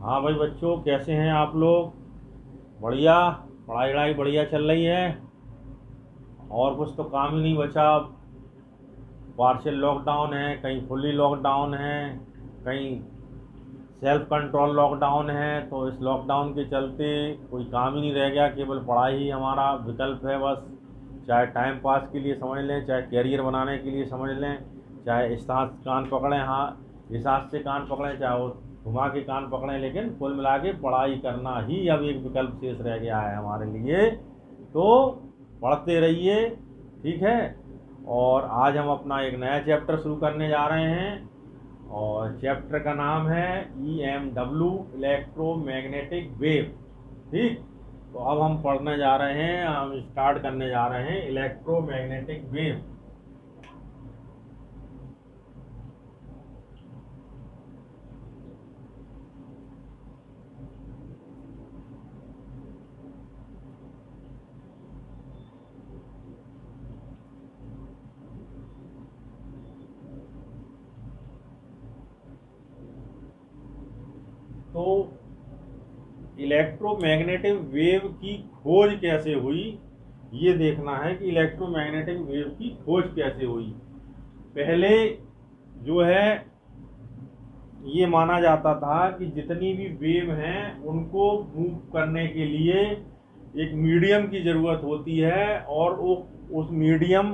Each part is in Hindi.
हाँ भाई बच्चों, कैसे हैं आप लोग? बढ़िया। पढ़ाई वढ़ाई बढ़िया चल रही है? और कुछ तो काम ही नहीं बचा अब। पार्शियल लॉकडाउन है, कहीं फुल्ली लॉकडाउन है, कहीं सेल्फ कंट्रोल लॉकडाउन है। तो इस लॉकडाउन के चलते कोई काम ही नहीं रह गया, केवल पढ़ाई ही हमारा विकल्प है बस। चाहे टाइम पास के लिए समझ लें, चाहे कैरियर बनाने के लिए समझ लें, चाहे इस सांस कान पकड़ें, हाँ इस हाथ से कान पकड़ें, चाहे वो घुमा के कान पकड़ें, लेकिन कुल मिला के पढ़ाई करना ही अब एक विकल्प शेष रह गया है हमारे लिए। तो पढ़ते रहिए, ठीक है। और आज हम अपना एक नया चैप्टर शुरू करने जा रहे हैं और चैप्टर का नाम है EMW, इलेक्ट्रोमैग्नेटिक वेव। ठीक। तो अब हम पढ़ने जा रहे हैं, हम स्टार्ट करने जा रहे हैं इलेक्ट्रोमैग्नेटिक वेव। तो इलेक्ट्रोमैग्नेटिक वेव की खोज कैसे हुई, ये देखना है कि इलेक्ट्रोमैग्नेटिक वेव की खोज कैसे हुई। पहले जो है ये माना जाता था कि जितनी भी वेव हैं उनको मूव करने के लिए एक मीडियम की ज़रूरत होती है, और वो उस मीडियम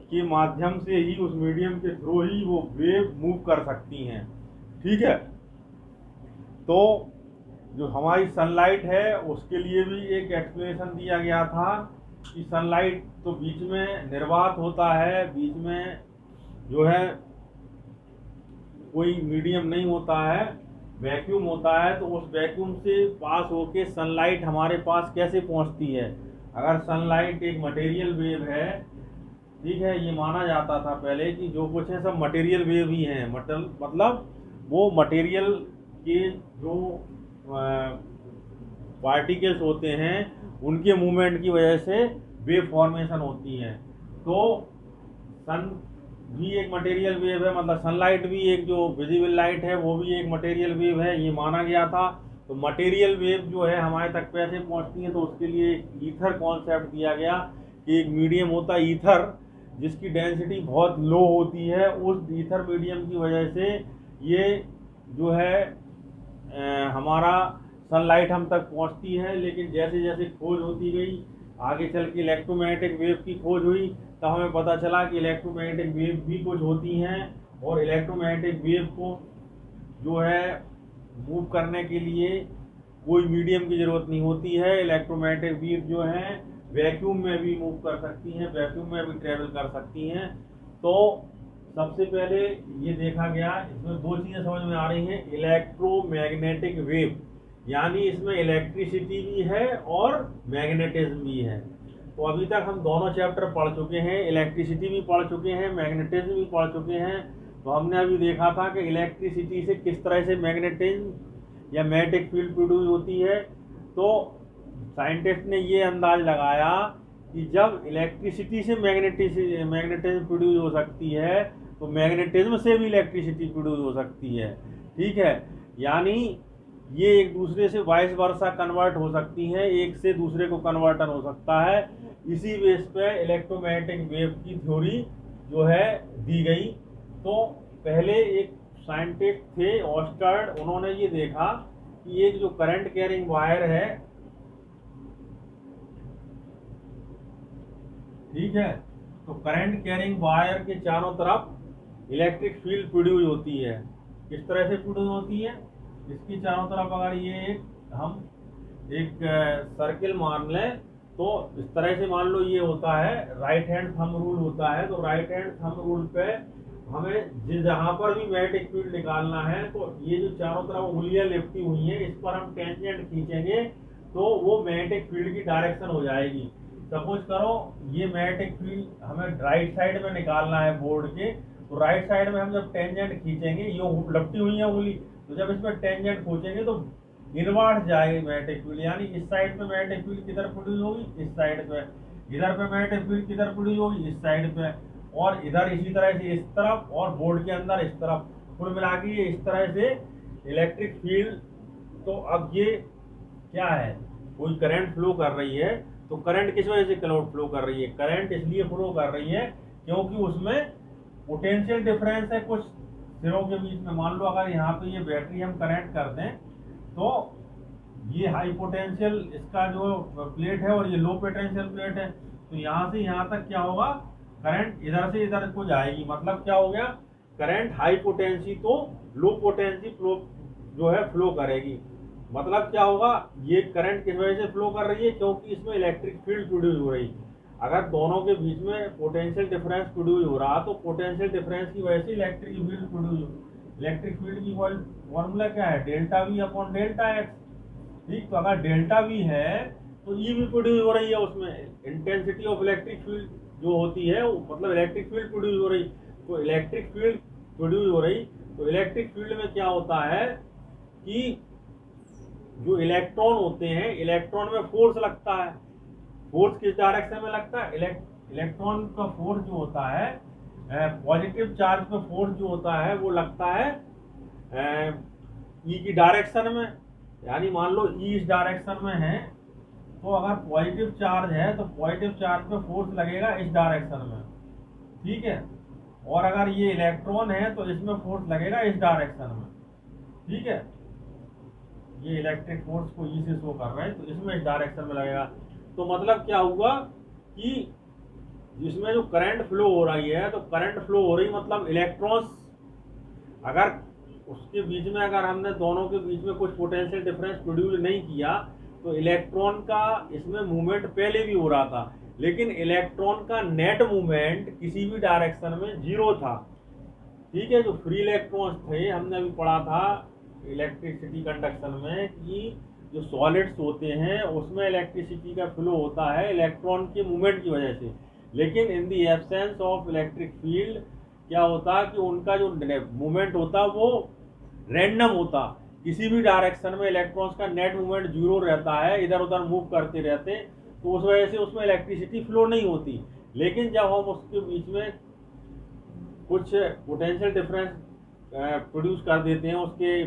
के माध्यम से ही, उस मीडियम के थ्रू ही वो वेव मूव कर सकती हैं। ठीक है। तो जो हमारी सनलाइट है उसके लिए भी एक एक्सप्लेनेशन दिया गया था कि सनलाइट तो बीच में निर्वात होता है, बीच में जो है कोई मीडियम नहीं होता है, वैक्यूम होता है। तो उस वैक्यूम से पास होके सनलाइट हमारे पास कैसे पहुंचती है? अगर सनलाइट एक मटेरियल वेव है, ठीक है, ये माना जाता था पहले कि जो कुछ है सब मटेरियल वेव ही हैं, मतलब वो मटेरियल के जो पार्टिकल्स होते हैं उनके मूवमेंट की वजह से वेव फॉर्मेशन होती है। तो सन भी एक मटेरियल वेव है, मतलब सनलाइट भी एक जो विजिबल लाइट है वो भी एक मटेरियल वेव है, ये माना गया था। तो मटेरियल वेव जो है हमारे तक कैसे पहुंचती है, तो उसके लिए ईथर कॉन्सेप्ट दिया गया कि एक मीडियम होता है ईथर, जिसकी डेंसिटी बहुत लो होती है। उस ईथर मीडियम की वजह से ये जो है हमारा सनलाइट हम तक पहुंचती है। लेकिन जैसे जैसे खोज होती गई, आगे चल के इलेक्ट्रोमैग्नेटिक वेव की खोज हुई, तब हमें पता चला कि इलेक्ट्रोमैग्नेटिक वेव भी कुछ होती हैं, और इलेक्ट्रोमैग्नेटिक वेव को जो है मूव करने के लिए कोई मीडियम की ज़रूरत नहीं होती है। इलेक्ट्रोमैग्नेटिक वेव जो है वैक्यूम में भी मूव कर सकती हैं, वैक्यूम में भी ट्रेवल कर सकती हैं। तो सबसे पहले ये देखा गया, इसमें दो चीज़ें समझ में आ रही हैं। इलेक्ट्रोमैग्नेटिक वेव यानी इसमें इलेक्ट्रिसिटी भी है और मैग्नेटिज्म भी है। तो अभी तक हम दोनों चैप्टर पढ़ चुके हैं, इलेक्ट्रिसिटी भी पढ़ चुके हैं, मैग्नेटिज्म भी पढ़ चुके हैं। तो हमने अभी देखा था कि इलेक्ट्रिसिटी से किस तरह से मैग्नेटिज्म या मैग्नेटिक फील्ड प्रोड्यूस होती है। तो साइंटिस्ट ने ये अंदाज लगाया कि जब इलेक्ट्रिसिटी से मैग्नेटिज्म प्रोड्यूस हो सकती है, तो मैग्नेटिज्म से भी इलेक्ट्रिसिटी प्रोड्यूस हो सकती है। ठीक है। यानी ये एक दूसरे से वाइस वर्सा कन्वर्ट हो सकती हैं, एक से दूसरे को कन्वर्टर हो सकता है। इसी बेस पे इलेक्ट्रोमैग्नेटिक वेव की थ्योरी जो है दी गई। तो पहले एक साइंटिस्ट थे ऑस्टर्ड, उन्होंने ये देखा कि एक जो करंट कैरिंग वायर है, ठीक है, तो करंट कैरिंग वायर के चारों तरफ इलेक्ट्रिक फील्ड प्रोड्यूस होती है। किस तरह से प्रोड्यूस होती है? इसकी चारों तरफ अगर ये हम एक सर्किल मान लें, तो इस तरह से मान लो ये होता है राइट हैंड थंब रूल होता है। तो राइट हैंड थंब रूल पे हमें जहाँ पर भी मैग्नेटिक फील्ड निकालना है, तो ये जो चारों तरफ उंगलियां लिपटी हुई हैं, इस पर हम टेंजेंट खींचेंगे तो वो मैग्नेटिक फील्ड की डायरेक्शन हो जाएगी। सपोज करो ये मैग्नेटिक फील्ड हमें राइट साइड में निकालना है बोर्ड के, तो राइट साइड में हम जब टेंजेंट खींचेंगे, ये लपटी हुई है उंगली, तो जब इसमें टेंजेंट खींचेंगे तो इनवर्ड जाएगी मैग्नेटिक फील्ड, यानी इस साइड पे मैग्नेटिक फील्ड किधर प्रोड्यूस होगी, इस साइड पे। इधर पे मैग्नेटिक फील्ड किधर प्रोड्यूस होगी, इस साइड पे। और इधर इसी तरह से इस तरफ, और बोर्ड के अंदर इस तरफ। कुल मिला के इस तरह से इलेक्ट्रिक फील्ड तो अब ये क्या है, कोई करंट फ्लो कर रही है, तो करंट किस वजह से फ्लो कर रही है, करंट इसलिए फ्लो कर रही है क्योंकि उसमें पोटेंशियल डिफरेंस है कुछ सिरों के बीच में। मान लो अगर यहाँ पे ये बैटरी हम कनेक्ट कर दें तो ये हाई पोटेंशियल इसका जो प्लेट है और ये लो पोटेंशियल प्लेट है, तो यहाँ से यहाँ तक क्या होगा, करंट इधर से इधर को जाएगी। मतलब क्या हो गया, करंट हाई पोटेंसी तो लो पोटेंसी फ्लो जो है फ्लो करेगी। मतलब क्या होगा, ये करंट किस वजह से फ्लो कर रही है, क्योंकि इसमें इलेक्ट्रिक फील्ड प्रोड्यूस हो रही। अगर दोनों के बीच में पोटेंशियल डिफरेंस प्रोड्यूस हो रहा तो पोटेंशियल डिफरेंस की वजह से electric field produce. Electric field की फॉर्मूला क्या है, delta we upon delta x. ठीक, तो अगर डेल्टा वी है तो ई भी प्रोड्यूस हो रही है, उसमें इंटेंसिटी ऑफ इलेक्ट्रिक फील्ड जो होती है मतलब इलेक्ट्रिक फील्ड प्रोड्यूस हो रही। तो इलेक्ट्रिक फील्ड प्रोड्यूस हो रही, तो इलेक्ट्रिक फील्ड में क्या होता है कि जो इलेक्ट्रॉन होते हैं, इलेक्ट्रॉन में फोर्स लगता है। फोर्स किस डायरेक्शन में लगता है, इलेक्ट्रॉन का फोर्स जो होता है, पॉजिटिव चार्ज पे फोर्स जो होता है वो लगता है ई की डायरेक्शन में। यानी मान लो ई इस डायरेक्शन में है, तो अगर पॉजिटिव चार्ज है तो पॉजिटिव चार्ज पे फोर्स लगेगा इस डायरेक्शन में, ठीक है। और अगर ये इलेक्ट्रॉन है तो इसमें फोर्स लगेगा इस डायरेक्शन में, ठीक है। ये इलेक्ट्रिक फोर्स को ई से शो कर रहे हैं, तो इसमें इस डायरेक्शन में लगेगा। तो मतलब क्या हुआ कि इसमें जो करंट फ्लो हो रही है, तो करंट फ्लो हो रही मतलब इलेक्ट्रॉन्स, अगर उसके बीच में अगर हमने दोनों के बीच में कुछ पोटेंशियल डिफरेंस प्रोड्यूस नहीं किया तो इलेक्ट्रॉन का इसमें मूवमेंट पहले भी हो रहा था, लेकिन इलेक्ट्रॉन का नेट मूवमेंट किसी भी डायरेक्शन में जीरो था, ठीक है। जो फ्री इलेक्ट्रॉन्स थे, हमने अभी पढ़ा था इलेक्ट्रिसिटी कंडक्शन में कि जो सॉलिड्स होते हैं उसमें इलेक्ट्रिसिटी का फ्लो होता है इलेक्ट्रॉन के मूवमेंट की वजह से। लेकिन in the absence of electric field क्या होता कि उनका जो मूवमेंट होता वो रैंडम होता, किसी भी डायरेक्शन में इलेक्ट्रॉन्स का नेट मूवमेंट जीरो रहता है, इधर उधर मूव करते रहते, तो उस वजह से उसमें इलेक्ट्रिसिटी फ्लो नहीं होती। लेकिन जब हम उसके बीच में कुछ पोटेंशियल डिफरेंस प्रोड्यूस कर देते हैं उसके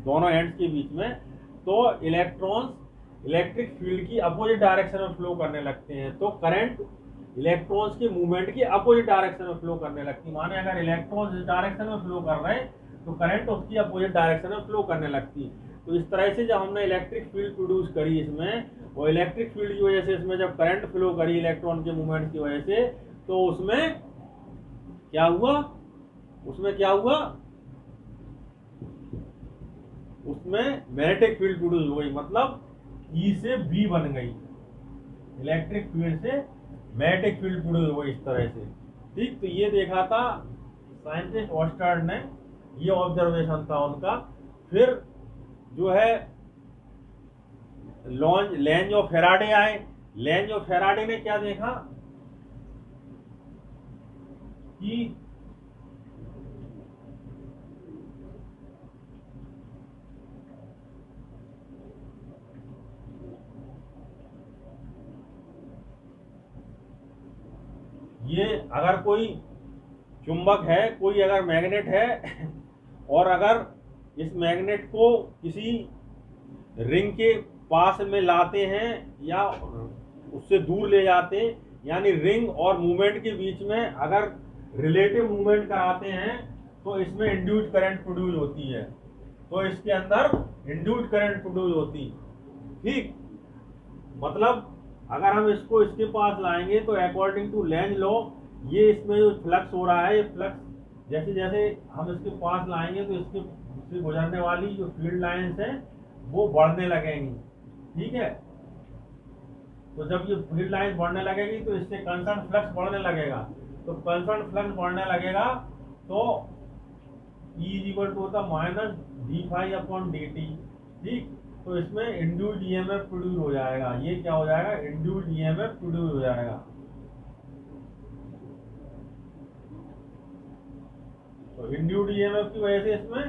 दोनों एंड्स के बीच में, तो इलेक्ट्रॉन्स इलेक्ट्रिक फील्ड की अपोजिट डायरेक्शन में फ्लो करने लगते हैं। तो करंट इलेक्ट्रॉन्स के मूवमेंट की अपोजिट डायरेक्शन में फ्लो करने लगती है। माने अगर इलेक्ट्रॉन्स इस डायरेक्शन में फ्लो कर रहे हैं तो करंट उसकी अपोजिट डायरेक्शन में फ्लो करने लगती। तो इस तरह से जब हमने इलेक्ट्रिक फील्ड प्रोड्यूस करी इसमें, और इलेक्ट्रिक फील्ड की वजह से इसमें जब करंट फ्लो करी इलेक्ट्रॉन के मूवमेंट की वजह से, तो उसमें क्या हुआ, उसमें मैग्नेटिक फील्ड प्रोड्यूस हो गई। मतलब ई से बी बन गई, इलेक्ट्रिक फील्ड से मैग्नेटिक फील्ड प्रोड्यूस हो गई इस तरह से, ठीक। तो ये देखा था साइंटिस्ट ऑस्टर्ड ने, ये ऑब्जर्वेशन था उनका। फिर जो है लेंज ऑफ फेराडे आए। लेंज ऑफ फेराडे ने क्या देखा कि ये अगर कोई चुंबक है, कोई अगर मैग्नेट है, और अगर इस मैग्नेट को किसी रिंग के पास में लाते हैं या उससे दूर ले जाते हैं, यानी रिंग और मूवमेंट के बीच में अगर रिलेटिव मूवमेंट कराते हैं, तो इसमें इंड्यूस्ड करंट प्रोड्यूस होती है। तो इसके अंदर इंड्यूस्ड करंट प्रोड्यूस होती, ठीक। मतलब अगर हम इसको इसके पास लाएंगे तो अकॉर्डिंग टू लेंज लॉ, ये इसमें जो फ्लक्स हो रहा है, ये फ्लक्स जैसे जैसे हम इसके पास लाएंगे तो इससे गुजरने वाली जो फील्ड लाइंस हैं वो बढ़ने लगेंगी, ठीक है। तो जब ये फील्ड लाइन बढ़ने लगेगी तो इससे कंसर्न फ्लक्स बढ़ने लगेगा। तो कंसर्न फ्लक्स बढ़ने लगेगा तो E इक्वल टू होता माइनस d∅/dt, ठीक। तो इसमें इंड्यूस्ड ईएमएफ प्रोड्यूस हो जाएगा। ये क्या हो जाएगा, इंड्यूस्ड ईएमएफ प्रोड्यूस हो जाएगा। तो इंड्यूस्ड ईएमएफ की वजह से इसमें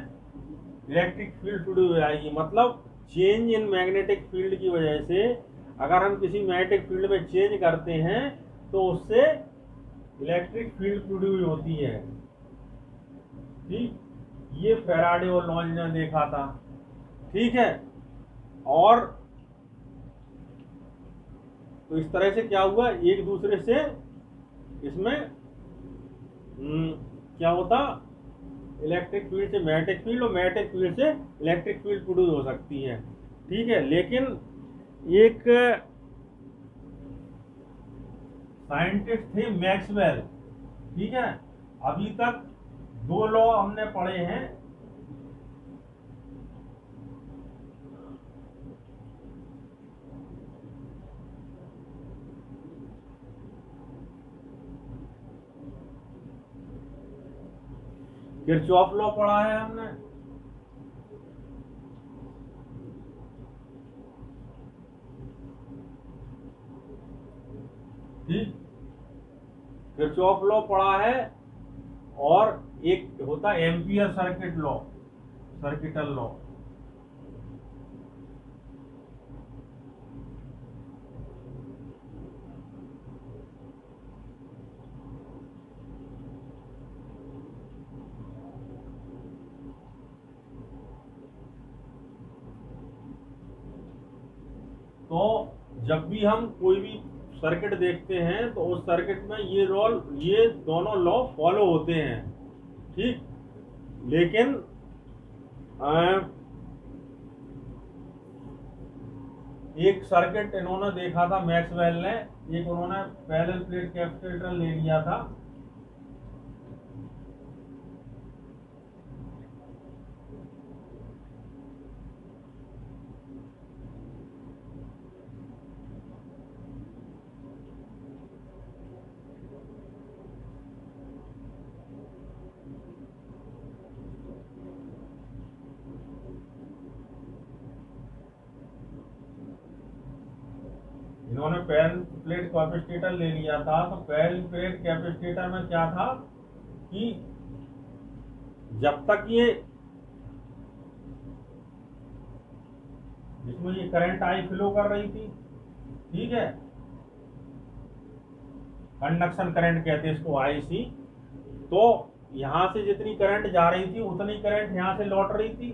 इलेक्ट्रिक फील्ड प्रोड्यूस हो जाएगी। मतलब चेंज इन मैग्नेटिक फील्ड की वजह से, अगर हम किसी मैग्नेटिक फील्ड में चेंज करते हैं तो उससे इलेक्ट्रिक फील्ड प्रोड्यूस होती है, ठीक। ये फैराडे और लॉन्ज ने देखा था, ठीक है। और तो इस तरह से क्या हुआ, एक दूसरे से इसमें क्या होता, इलेक्ट्रिक फील्ड से मैग्नेटिक फील्ड और मैग्नेटिक फील्ड से इलेक्ट्रिक फील्ड प्रोड्यूस हो सकती है, ठीक है। लेकिन एक साइंटिस्ट थे मैक्सवेल, ठीक है। अभी तक 2 लॉ हमने पढ़े हैं, किरचॉफ लॉ पढ़ा है हमने, ठीक, किरचॉफ लॉ पढ़ा है। और एक होता ampere circuit law, circuital law. तो जब भी हम कोई भी सर्किट देखते हैं तो उस सर्किट में ये दोनों लॉ फॉलो होते हैं, ठीक। लेकिन एक सर्किट इन्होंने देखा था मैक्सवेल ने, एक उन्होंने पैरेलल प्लेट कैपेसिटर ले लिया था, इन्होंने पैरेलल प्लेट कैपेसिटर ले लिया था। तो पैरेलल प्लेट कैपेसिटर में क्या था कि जब तक ये जिसमें ये करंट आई फ्लो कर रही थी, ठीक है, कंडक्शन करंट कहते हैं इसको, आईसी। तो यहां से जितनी करंट जा रही थी उतनी करंट यहां से लौट रही थी,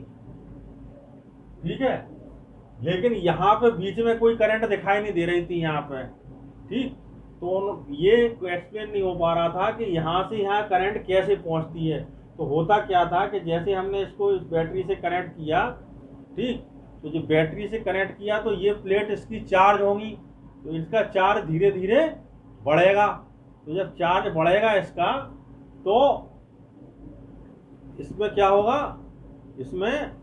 ठीक है। लेकिन यहाँ पे बीच में कोई करंट दिखाई नहीं दे रही थी यहाँ पे, ठीक। तो ये एक्सप्लेन नहीं हो पा रहा था कि यहाँ से यहाँ करंट कैसे पहुंचती है। तो होता क्या था कि जैसे हमने इसको इस बैटरी से कनेक्ट किया, ठीक, तो जब बैटरी से कनेक्ट किया तो ये प्लेट इसकी चार्ज होगी, तो इसका चार्ज धीरे धीरे बढ़ेगा। तो जब चार्ज बढ़ेगा इसका, तो इसमें क्या होगा, इसमें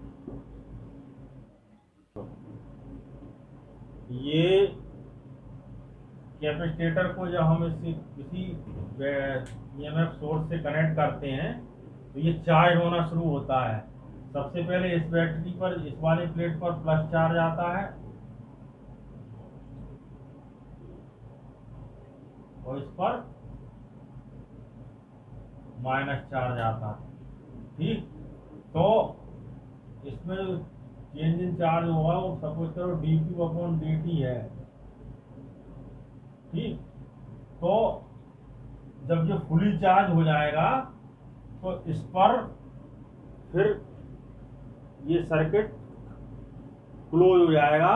ये कैपेसिटर को जब हम किसी ईएमएफ सोर्स से कनेक्ट करते हैं तो ये चार्ज होना शुरू होता है। सबसे पहले इस बैटरी पर, इस वाले प्लेट पर प्लस चार्ज आता है और इस पर माइनस चार्ज आता है, ठीक। तो इसमें जो चेंज इन चार्ज होगा वो सपोज करो dQ/dt है, ठीक। तो जब ये फुली चार्ज हो जाएगा तो इस पर फिर ये सर्किट क्लोज हो जाएगा,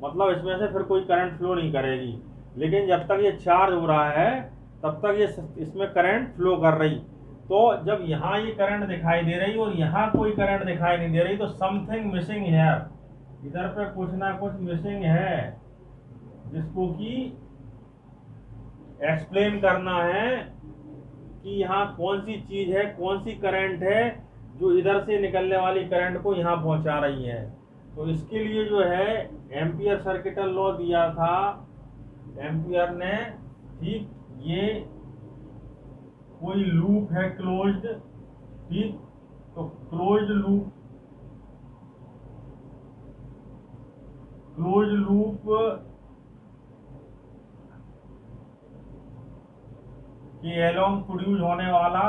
मतलब इसमें से फिर कोई करंट फ्लो नहीं करेगी। लेकिन जब तक ये चार्ज हो रहा है तब तक ये इसमें करंट फ्लो कर रही। तो जब यहाँ ये करंट दिखाई दे रही और यहाँ कोई करंट दिखाई नहीं दे रही, तो समथिंग मिसिंग है, इधर पे कुछ ना कुछ मिसिंग है, जिसको कि एक्सप्लेन करना है कि यहाँ कौन सी चीज है, कौन सी करंट है जो इधर से निकलने वाली करंट को यहाँ पहुंचा रही है। तो इसके लिए जो है एम्पियर सर्किटल लॉ दिया था एम्पियर ने, ठीक। ये कोई लूप है क्लोज्ड, ठीक। तो क्लोज्ड लूप के एलोंग प्रोड्यूस होने वाला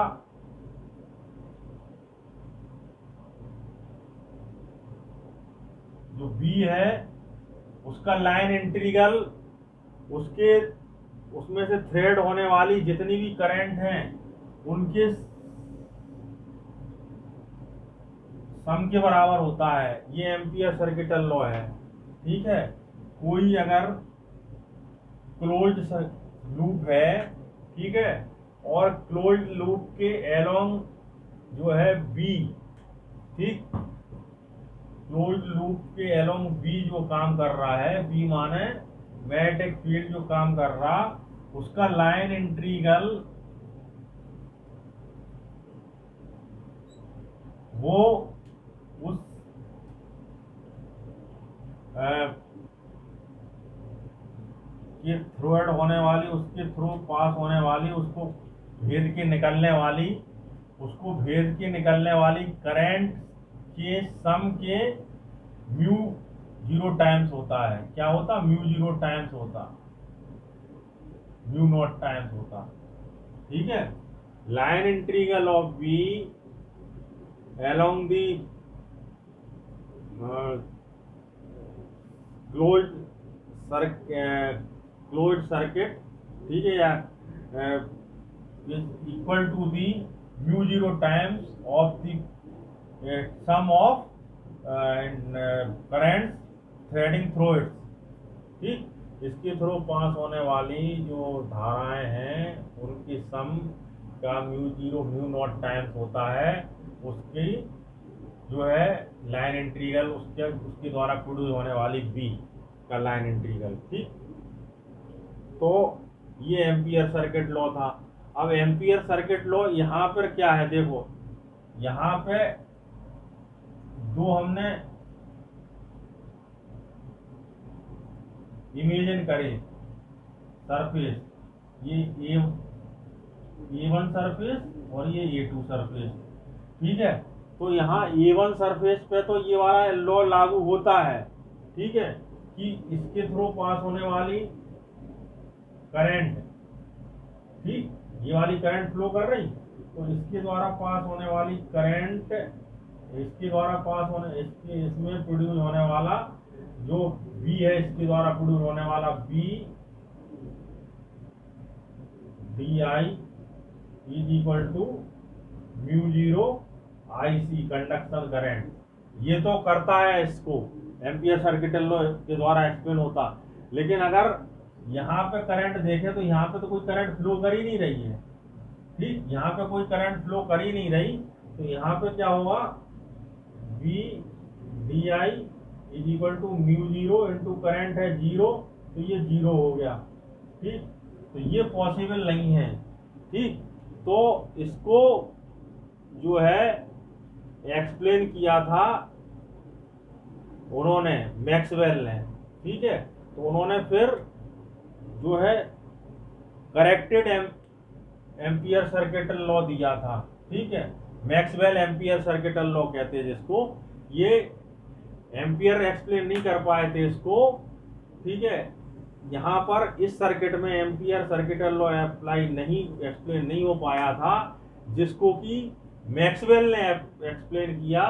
जो बी है उसका लाइन इंटीग्रल, उसमें से थ्रेड होने वाली जितनी भी करंट हैं उनके सम के बराबर होता है। ये एम्पियर सर्किटल लॉ है, ठीक है। कोई अगर क्लोज्ड लूप है, ठीक है, और क्लोज्ड लूप के एलोंग जो है बी, ठीक, क्लोज्ड लूप के एलोंग बी जो काम कर रहा है, बी माने मैग्नेटिक फील्ड जो काम कर रहा, उसका लाइन इंटीग्रल वो उस के थ्रूड होने वाली, उसके थ्रू पास होने वाली, उसको भेद के निकलने वाली, उसको भेद के निकलने वाली करंट के सम के म्यू 0 टाइम्स होता है। क्या होता? म्यू 0 टाइम्स होता, म्यू नॉट टाइम्स होता, ठीक है। Line integral of B along the closed circuit, ठीक है, या equal to the mu 0 times of the sum of current threading through its, ठीक। इसके थ्रू पास होने वाली जो धाराएं हैं उनकी सम का म्यू 0 म्यू नॉट टाइम्स होता है उसकी जो है लाइन इंटीग्रल, उसके द्वारा प्रोड्यूस होने वाली बी का लाइन इंटीग्रल, ठीक। तो ये एम्पियर सर्किट लॉ था। अब एम्पियर सर्किट लॉ यहाँ पर क्या है, देखो यहाँ पे जो हमने इमेजिन करे सरफेस, ये A1 सरफेस और ये A2 सरफेस, ठीक है। तो यहाँ A1 सरफेस पे तो ये वाला लॉ लागू होता है, ठीक है, कि इसके थ्रू पास होने वाली करंट, ठीक, ये वाली करंट फ्लो कर रही, तो इसके द्वारा पास होने वाली करंट, इसके द्वारा पास होने, इसमें प्रोड्यूस होने वाला जो B है, इसके द्वारा प्रोड्यूस होने वाला B DI is equal to mu 0 IC conduction current. ये तो करता है, इसको एम्पियर सर्किटल लॉ के द्वारा एक्सप्लेन होता। लेकिन अगर यहाँ पे करंट देखें तो यहाँ पे तो कोई करंट फ्लो कर ही नहीं रही है, ठीक, यहाँ पे कोई करंट फ्लो कर ही नहीं रही, तो यहाँ पे क्या होगा, B DI is equal to mu 0 into current है 0, तो ये 0 हो गया, ठीक। तो ये पॉसिबल नहीं है, ठीक। तो इसको जो है एक्सप्लेन किया था उन्होंने, मैक्सवेल ने, ठीक है। तो उन्होंने फिर जो है करेक्टेड एम्पियर सर्किटल लॉ दिया था, ठीक है। मैक्सवेल एम्पियर सर्किटल लॉ कहते हैं जिसको। ये एम्पियर एक्सप्लेन नहीं कर पाए थे इसको, ठीक है। यहाँ पर इस सर्किट में एम्पियर सर्किटल लॉ अप्लाई नहीं, एक्सप्लेन नहीं हो पाया था, जिसको कि मैक्सवेल ने एक्सप्लेन किया,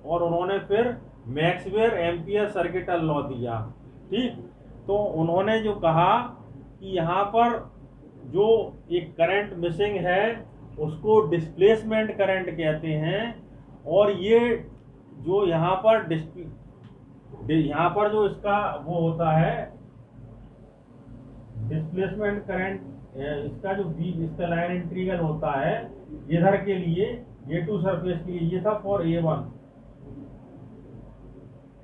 और उन्होंने फिर मैक्सवेल एम्पियर सर्किटल लॉ दिया, ठीक। तो उन्होंने जो कहा कि यहाँ पर जो एक करंट मिसिंग है उसको डिस्प्लेसमेंट करंट कहते हैं, और ये जो यहाँ पर जो इसका वो होता है डिस्प्लेसमेंट करंट, इसका जो इसका लाइन इंटीग्रल होता है इधर के लिए A2 सरफेस के लिए, ये था फॉर A1,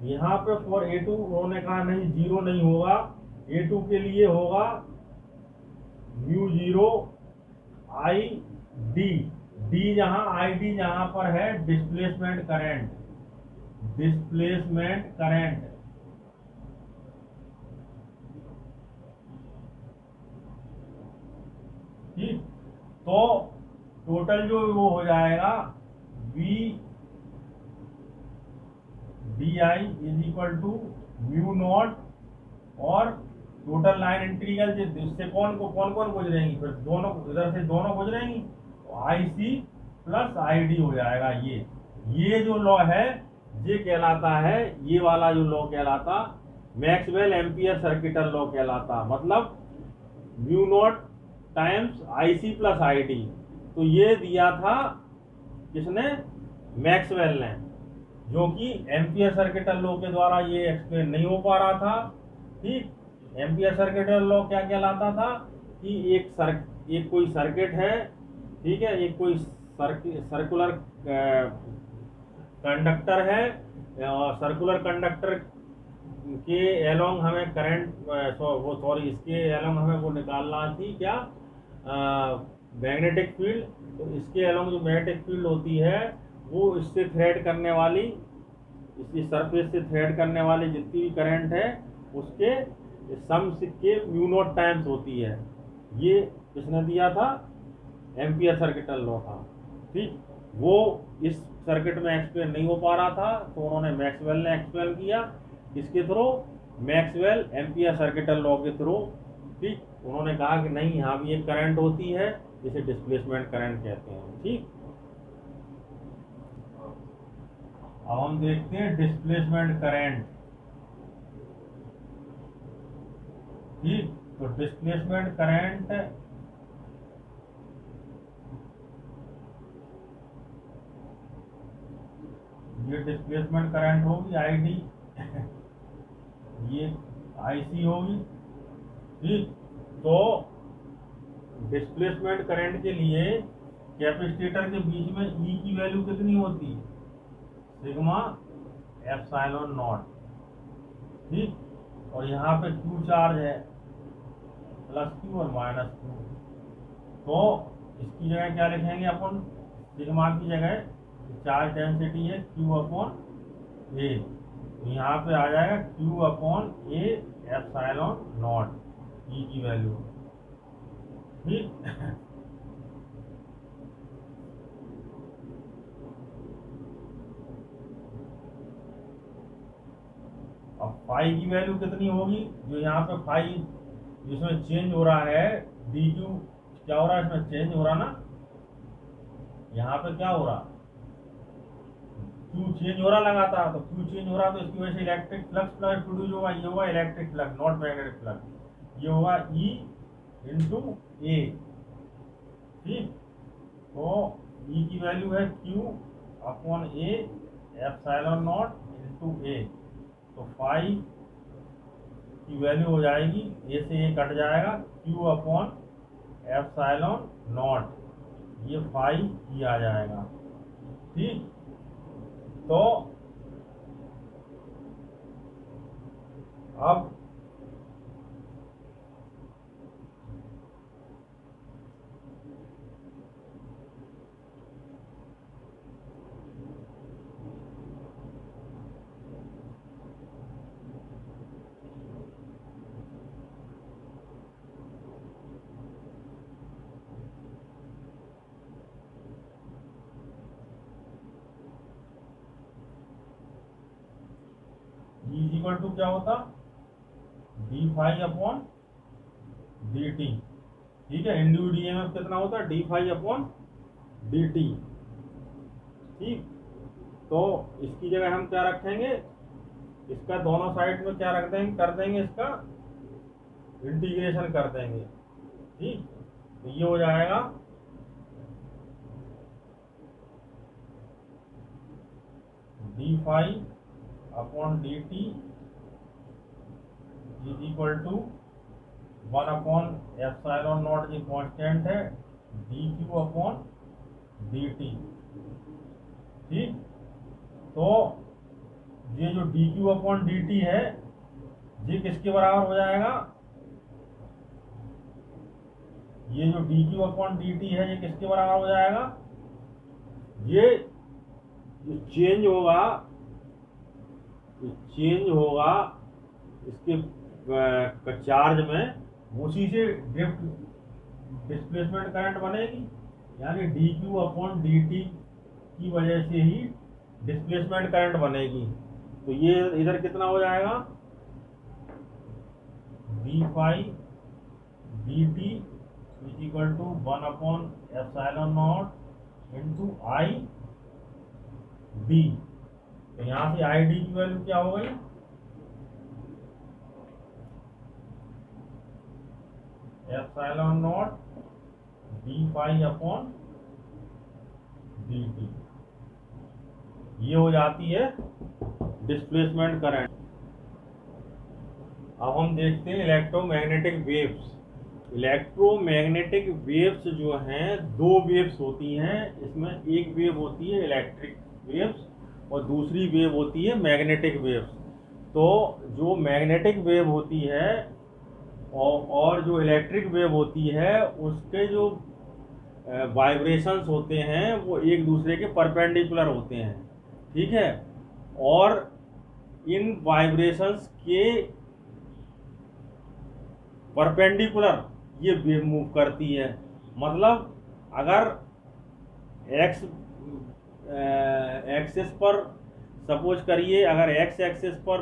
यहाँ पे फॉर A2 उन्होंने कहा नहीं 0 नहीं होगा, A2 के लिए होगा म्यू 0 ID, D जहाँ ID जहाँ पर है डिस्प्लेसमेंट करंट, डिस्प्लेसमेंट करंट, ठीक। तो टोटल जो वो हो जाएगा V DI is equal to mu naught, और टोटल लाइन इंटीग्रल जिससे कौन गुजरेंगी, फिर दोनों इधर से दोनों गुजरेंगी, तो IC प्लस ID हो जाएगा। ये जो लॉ है ये कहलाता है, ये वाला जो लॉ कहलाता मैक्सवेल एम्पियर सर्किटल लॉ कहलाता, मतलब mu naught times IC plus ID। तो ये दिया था किसने, मैक्सवेल ने, जो कि एम्पियर सर्किटल लॉ के द्वारा ये एक्सप्लेन नहीं हो पा रहा था। ठीक, एम्पियर सर्किटल लॉ क्या कहलाता था कि एक कोई सर्किट है, ठीक है, एक कोई सर्कुलर कंडक्टर है, और सर्कुलर कंडक्टर के एलोंग हमें करंट इसके एलोंग हमें वो निकालना थी क्या, मैग्नेटिक फील्ड। तो इसके एलोंग जो मैग्नेटिक फील्ड होती है वो इससे थ्रेड करने वाली, इसकी सरफेस से थ्रेड करने वाली जितनी भी करंट है उसके सम के म्यू नॉट टाइम्स होती है। ये किसने दिया था, एम्पियर सर्किटल लॉ था। ठीक, वो इस सर्किट में एक्सप्लेन नहीं हो पा रहा था, तो उन्होंने मैक्सवेल ने एक्सप्लेन किया। किसके through, Maxwell ampere circuital law के थ्रू। ठीक, उन्होंने कहा कि नहीं, यहाँ भी एक करंट होती है जिसे डिस्प्लेसमेंट करंट कहते हैं। ठीक, अब हम देखते हैं डिस्प्लेसमेंट करंट। ठीक, तो डिस्प्लेसमेंट करंट ये डिस्प्लेसमेंट करंट होगी आईडी, ये आईसी होगी। ठीक, तो डिस्प्लेसमेंट करंट के लिए कैपेसिटर के बीच में ई की वैल्यू कितनी होती है, सिग्मा एप्सिलॉन नॉट। ठीक, और यहाँ पे क्यू चार्ज है, प्लस क्यू और माइनस क्यू। तो इसकी जगह क्या लिखेंगे अपन, सिग्मा की जगह चार्ज डेंसिटी है क्यू अपॉन ए, तो यहाँ पे आ जाएगा q upon A epsilon naught, E की वैल्यू। ठीक, अब फाई की वैल्यू कितनी होगी, जो यहाँ पे फाई जिसमें चेंज हो रहा है, डी क्यू क्या हो रहा है, इसमें चेंज हो रहा ना, यहाँ पे क्या हो रहा, क्यू चेंज हो रहा लगातार, तो क्यू चेंज हो रहा तो इसकी वजह से इलेक्ट्रिक फ्लक्स प्रोड्यूस होगा, ये होगा electric flux not magnetic flux, ये होगा ई इंटू ए। ठीक, तो ई की वैल्यू है q upon A epsilon naught into A, तो फाई की वैल्यू हो जाएगी, ए से ए कट जाएगा, क्यू अपॉन एप्सिलॉन नॉट, ये फाई ही आ जाएगा। ठीक, तो अब E इक्वल टू क्या होता, d phi upon d t. ठीक है, इंड्यूस्ड ईएमएफ कितना होता है, d phi upon d t. ठीक, तो इसकी जगह हम क्या रखेंगे, इसका दोनों साइड में क्या रख देंगे, कर देंगे इसका इंटीग्रेशन कर देंगे। ठीक, तो ये हो जाएगा d phi upon d t is equal to 1 upon epsilon naught, जो कांस्टेंट है, d q upon d t. ठीक, तो ये जो d q upon d t है ये किसके बराबर हो जाएगा, ये जो d q upon d t है ये किसके बराबर हो जाएगा, ये जो चेंज होगा इसके चार्ज में, उसी से डिस्प्लेसमेंट करंट बनेगी, यानी D q upon d T की वजह से ही डिस्प्लेसमेंट करंट बनेगी। तो ये इधर कितना हो जाएगा, d phi d t is equal to 1 upon epsilon naught into I d. तो यहाँ से आई डी की वैल्यू क्या हो गई, epsilon naught d phi upon d t. ये हो जाती है डिस्प्लेसमेंट करंट। अब हम देखते हैं इलेक्ट्रोमैग्नेटिक वेव्स। इलेक्ट्रोमैग्नेटिक वेव्स जो हैं, दो वेव्स होती हैं इसमें। एक वेव होती है इलेक्ट्रिक वेव्स और दूसरी वेव होती है मैग्नेटिक वेव्स। तो जो मैग्नेटिक वेव होती है और जो इलेक्ट्रिक वेव होती है, उसके जो वाइब्रेशंस होते हैं वो एक दूसरे के परपेंडिकुलर होते हैं, ठीक है। और इन वाइब्रेशंस के परपेंडिकुलर ये वेव मूव करती है। मतलब अगर एक्स एक्सिस पर सपोज करिए, अगर एक्स एक्सिस पर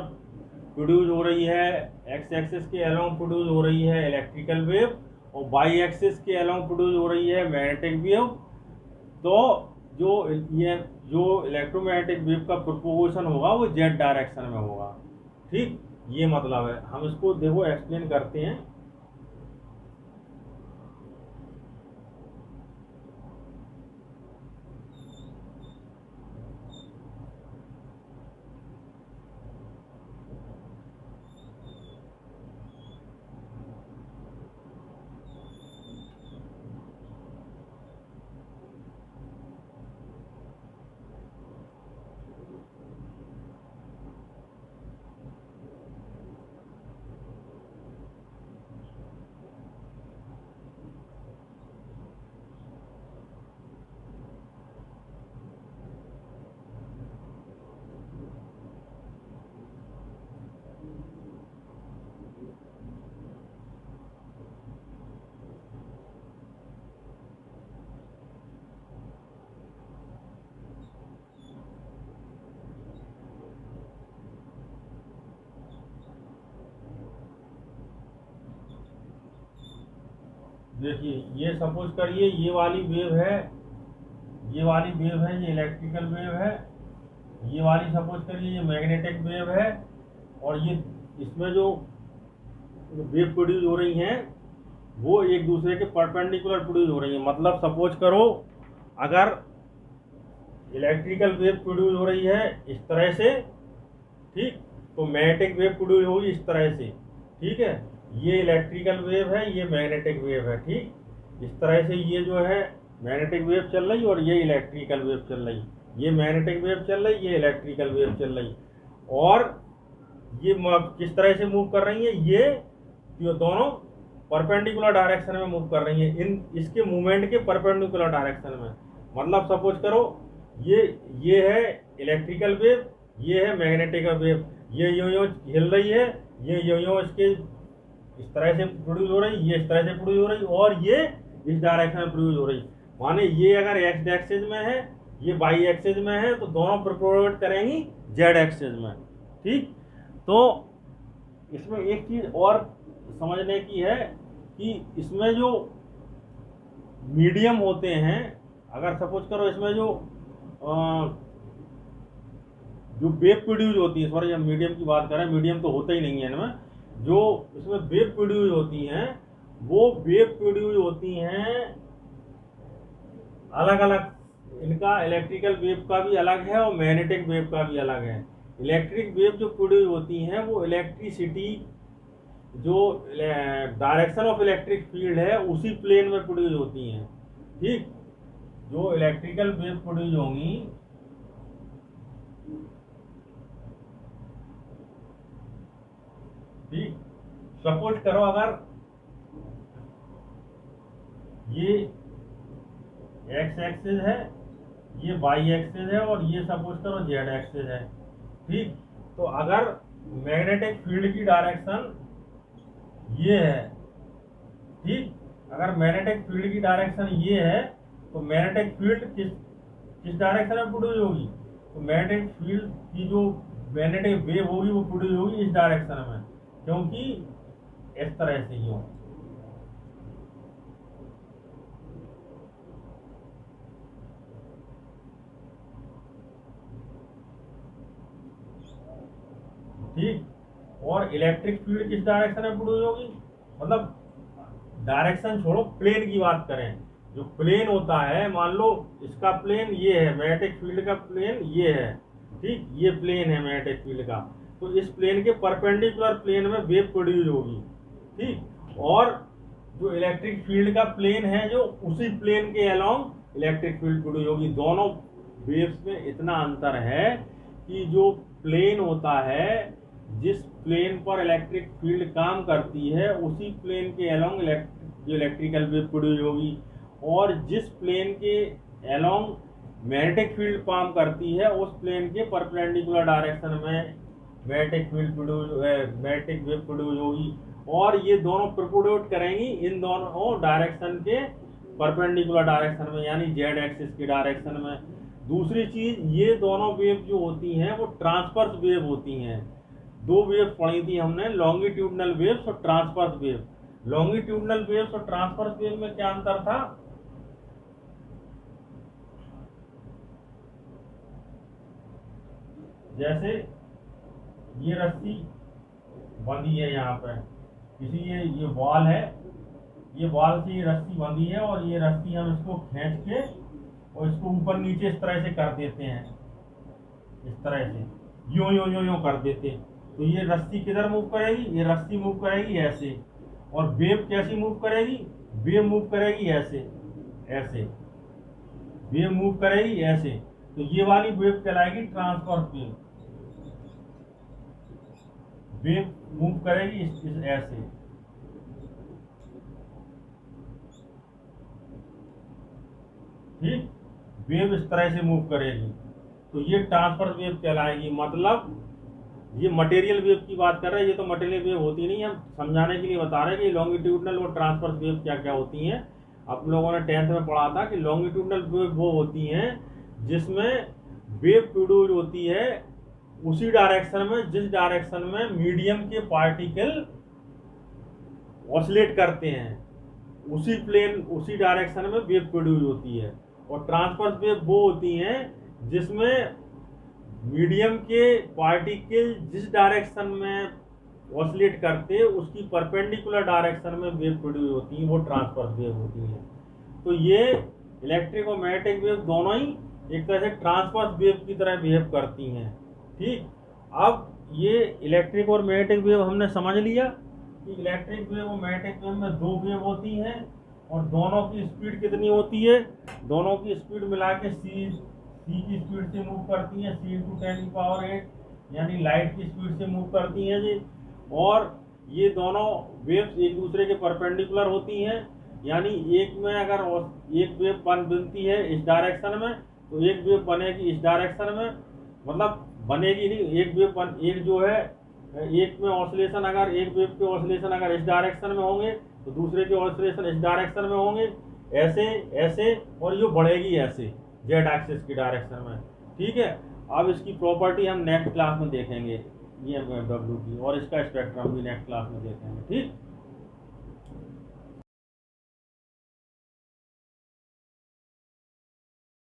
प्रोड्यूस हो रही है, एक्स एक्सिस के अलोंग प्रोड्यूस हो रही है इलेक्ट्रिकल वेव और वाई एक्सिस के अलोंग प्रोड्यूस हो रही है मैग्नेटिक वेव, तो जो इलेक्ट्रोमैग्नेटिक वेव का प्रोपोगेशन होगा वो जेड डायरेक्शन में होगा, ठीक। ये मतलब है। हम इसको देखो एक्सप्लेन करते हैं। देखिए, ये सपोज करिए ये वाली वेव है, ये वाली वेव है, ये इलेक्ट्रिकल वेव है। ये वाली सपोज करिए ये मैग्नेटिक वेव है। और ये इसमें जो वेव प्रोड्यूस हो रही हैं वो एक दूसरे के परपेंडिकुलर प्रोड्यूस हो रही हैं। मतलब सपोज करो अगर इलेक्ट्रिकल वेव प्रोड्यूस हो रही है इस तरह से, ठीक, तो मैग्नेटिक वेव प्रोड्यूस होगी इस तरह से, ठीक है। ये इलेक्ट्रिकल वेव है, ये मैग्नेटिक वेव है, ठीक। इस तरह से ये जो है मैग्नेटिक वेव चल रही और ये इलेक्ट्रिकल वेव चल रही। ये मैग्नेटिक वेव चल रही, ये इलेक्ट्रिकल वेव चल रही। और ये किस तरह से मूव कर रही है, ये दोनों परपेंडिकुलर डायरेक्शन में मूव कर रही है, इसके मूवमेंट के परपेंडिकुलर डायरेक्शन में। मतलब सपोज करो ये है इलेक्ट्रिकल वेव, ये है मैग्नेटिक वेव। ये यूं हिल रही है, ये यूं इसके इस तरह से प्रोड्यूस हो रही, ये इस तरह से प्रोड्यूस हो रही और ये इस डायरेक्शन में प्रोड्यूस हो रही। माने ये अगर एक्स एक्सिस में है, ये वाई एक्सिस में है, तो दोनों प्रोपोगेट करेंगी जेड एक्सिस में, ठीक। तो इसमें एक चीज और समझने की है कि इसमें जो मीडियम होते हैं, अगर सपोज करो इसमें जो वेव प्रोड्यूस होती है, सॉरी हम मीडियम की बात करें, मीडियम तो होता ही नहीं है इनमें, जो इसमें वेव प्रोड्यूस होती हैं वो वेव प्रोड्यूस होती हैं अलग अलग। इनका इलेक्ट्रिकल वेव का भी अलग है और मैग्नेटिक वेव का भी अलग है। इलेक्ट्रिक वेव जो प्रोड्यूस होती हैं वो इलेक्ट्रिसिटी, जो डायरेक्शन ऑफ इलेक्ट्रिक फील्ड है उसी प्लेन में प्रोड्यूस होती हैं, ठीक। जो इलेक्ट्रिकल वेव प्रोड्यूस होंगी ठीक, सपोज करो अगर ये एक्स एक्सिस है, ये वाई एक्सिस है और ये सपोज करो जेड एक्सिस है, ठीक। तो अगर मैग्नेटिक फील्ड की डायरेक्शन ये है, ठीक, अगर मैग्नेटिक फील्ड की डायरेक्शन ये है तो मैग्नेटिक फील्ड किस डायरेक्शन में प्रोड्यूस होगी, तो मैग्नेटिक फील्ड की जो मैग्नेटिक वेव होगी वो प्रोड्यूस होगी इस डायरेक्शन में, क्योंकि इस तरह से ही हो, ठीक। और इलेक्ट्रिक फील्ड किस डायरेक्शन में प्रोड्यूस होगी, मतलब डायरेक्शन छोड़ो, प्लेन की बात करें। जो प्लेन होता है, मान लो इसका प्लेन ये है, मैग्नेटिक फील्ड का प्लेन ये है, ठीक, ये प्लेन है मैग्नेटिक फील्ड का, तो इस प्लेन के परपेंडिकुलर प्लेन में वेव प्रोड्यूस होगी। ठीक, और जो इलेक्ट्रिक फील्ड का प्लेन है जो उसी प्लेन के अलोंग इलेक्ट्रिक फील्ड प्रोड्यूस होगी। दोनों वेव्स में इतना अंतर है कि जो प्लेन होता है, जिस प्लेन पर इलेक्ट्रिक फील्ड काम करती है, उसी प्लेन के अलोंग जो इलेक्ट्रिकल वेव प्रोड्यूस होगी, और जिस प्लेन के अलोंग मैग्नेटिक फील्ड काम करती है, उस प्लेन के परपेंडिकुलर डायरेक्शन में मैग्नेटिक वेव प्रोड्यूस होगी। और ये दोनों प्रोपोर्ट करेंगी इन दोनों डायरेक्शन के परपेंडिकुलर डायरेक्शन में, यानी जेड एक्सिस के डायरेक्शन में। दूसरी चीज, ये दोनों वेव जो होती हैं वो ट्रांसवर्स वेव होती हैं। दो वेव पढ़ी थी हमने, लॉन्गिट्यूडनल वेव्स और ट्रांसवर्स वेव। लॉन्गिट्यूडनल वेव्स और ट्रांसवर्स वेव में क्या अंतर था? जैसे ये रस्सी बंधी है यहाँ पे, किसी ये वॉल है, ये वॉल से ये रस्सी बंधी है, और ये रस्सी हम इसको खींच के और इसको ऊपर नीचे इस तरह से कर देते हैं, इस तरह से यूं यूं यूं यूं कर देते हैं। तो ये रस्सी किधर मूव करेगी? ये रस्सी मूव करेगी ऐसे। और वेव कैसी मूव करेगी? वेव मूव करेगी ऐसे, ऐसे वेव मूव करेगी ऐसे। तो ये वाली वेव कहलाएगी ट्रांसवर्स वेव। वेव मूव करेगी इस ऐसे। ठीक, वेव इस तरह से मूव करेगी, तो ये ट्रांसवर्स वेव कहलाएगी। मतलब ये मटेरियल वेव की बात कर रहे हैं, ये तो मटेरियल वेव होती नहीं, हम समझाने के लिए बता रहे हैं कि लॉन्गिट्यूडनल और ट्रांसवर्स वेव क्या क्या होती हैं। आप लोगों ने 10th में पढ़ा था कि लॉन्गिट्यूडनल वेव वो होती हैं जिसमें वेव प्रोड्यूस होती है उसी डायरेक्शन में जिस डायरेक्शन में मीडियम के पार्टिकल ऑसिलेट करते हैं, उसी डायरेक्शन में वेव प्रोड्यूस होती है। और ट्रांसवर्स वेव वो होती हैं जिसमें मीडियम के पार्टिकल जिस डायरेक्शन में ऑसिलेट करते हैं उसकी परपेंडिकुलर डायरेक्शन में वेव प्रोड्यूस होती है, वो ट्रांसवर्स वेव होती है। तो ये इलेक्ट्रिक और मैग्नेटिक वेव दोनों ही एक तरह से ट्रांसवर्स वेव की तरह बिहेव करती हैं। ठीक, अब ये इलेक्ट्रिक और मैग्नेटिक वेव हमने समझ लिया कि इलेक्ट्रिक वेव और मैग्नेटिक वेव में दो वेव होती हैं, और दोनों की स्पीड कितनी होती है? दोनों की स्पीड मिला के सी की स्पीड से मूव करती हैं, c × 10⁸, यानी लाइट की स्पीड से मूव करती हैं जी। और ये दोनों वेव्स एक दूसरे के परपेंडिकुलर होती हैं, यानी एक में अगर एक वेव बनती है इस डायरेक्शन में, तो एक वेव बनेगी इस डायरेक्शन में, मतलब बनेगी नहीं, एक जो है एक में ऑसिलेशन, अगर एक वेव के ऑसिलेशन अगर इस डायरेक्शन में होंगे तो दूसरे के ऑसिलेशन इस डायरेक्शन में होंगे, ऐसे ऐसे, और ये बढ़ेगी ऐसे जेड एक्सिस की डायरेक्शन में। ठीक है, अब इसकी प्रॉपर्टी हम नेक्स्ट क्लास में देखेंगे, EMFW की, और इसका स्पेक्ट्रम भी नेक्स्ट क्लास में देखेंगे। ठीक।